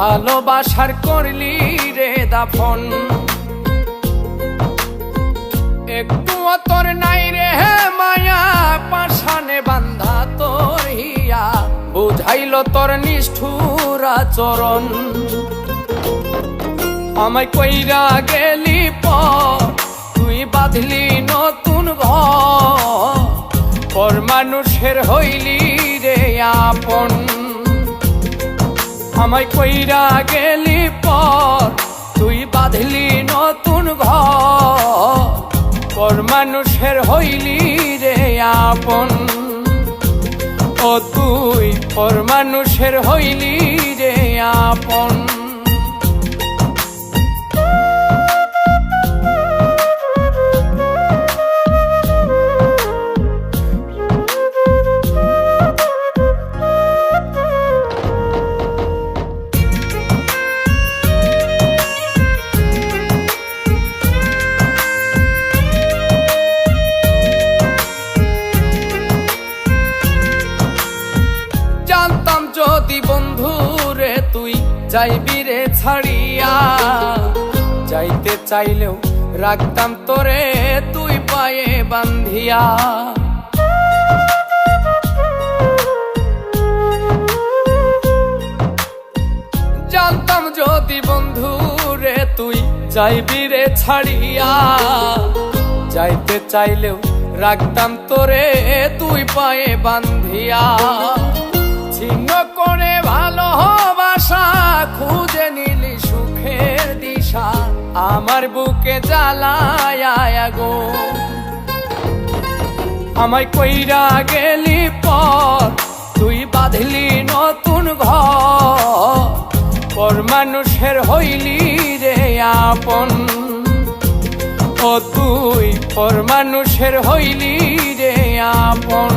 ভালোবাসার করলি রে দাফন। একটুও তোর নাই রে মায়া, পাশানে বান্ধা তোর হিয়া, বুঝাইল তোর নিষ্ঠুর আচরণ। আমায় কইরা গেলি পর, তুই বাঁধলি নতুন ঘর, পর মানুষের হইলি রে আপন। আমায় কইরা গেলি পর, তুই বাঁধলি নতুন ঘর, পর মানুষের হইলি রে আপন। ও তুই পর মানুষের হইলি রে আপন। জানতাম যদি বন্ধু রে তুই যাইবি রে ছাড়িয়া, যাইতে চাইলেও রাখতাম তোরে তুই পায়ে বান্ধিয়া। জানতাম যদি বন্ধু রে তুই যাইবি রে ছাড়িয়া, যাইতে চাইলেও রাখতাম তোরে তুই পায়ে বান্ধিয়া। ছিন্ন করে ভালোবাসা খুঁজে নিলি সুখের দিশা, আমার বুকে জ্বালায় গো। আমায় কইরা গেলি পর, তুই বাঁধলি নতুন ঘর, পর মানুষের হইলি রে আপন। ও তুই পর মানুষের হইলি রে আপন।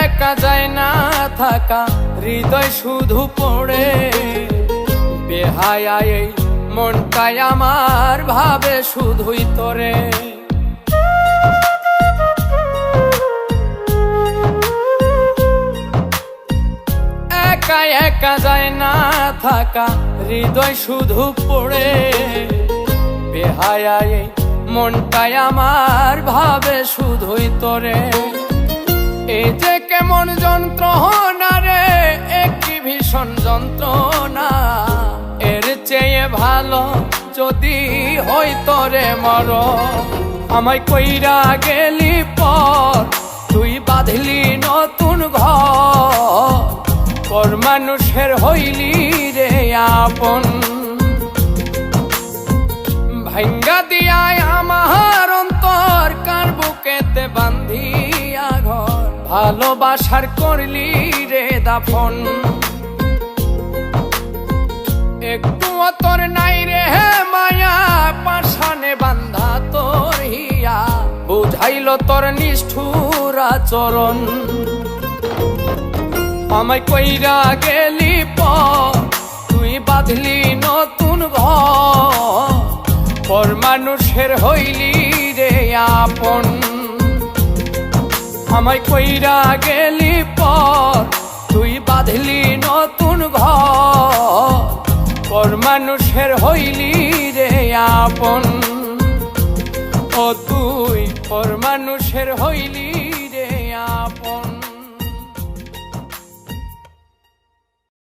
একা যায় না থাকা, হৃদয় শুধু পড়ে, বেহায়া এই মনটাই আমার ভাবে শুধুই তোরে। একা একা যায় না থাকা, হৃদয় শুধু পড়ে, বেহায়া এই মনটাই আমার ভাবে শুধুই তোরে। এই যে কেমন যন্ত্রণা রে, একটি ভীষণ যন্ত্রণা, এর চেয়ে ভালো যদি হইতো রে মর। আমায় কইরা গেলি পর, তুই বাঁধলি নতুন ঘর, পর মানুষের হইলি রে আপন। ভাঙ্গা দিয়ায় আমার অন্তর, কার বুকেতে বান্ধিয়া ঘর, ভালোবাসার করলি রে দাফন। একটুও তোর নাই রে মায়া, পাশানে বান্ধা তোর হিয়া, বুঝাইল তোর নিষ্ঠুর আচরণ। আমায় কইরা গেলি পর, তুই বাঁধলি নতুন ঘর, পর মানুষের হইলি রে আপন। আমায় কইরা গেলি পর, তুই বাঁধলি নতুন ঘর, পর মানুষের হইলি রে আপন। ও তুই পর মানুষের হইলি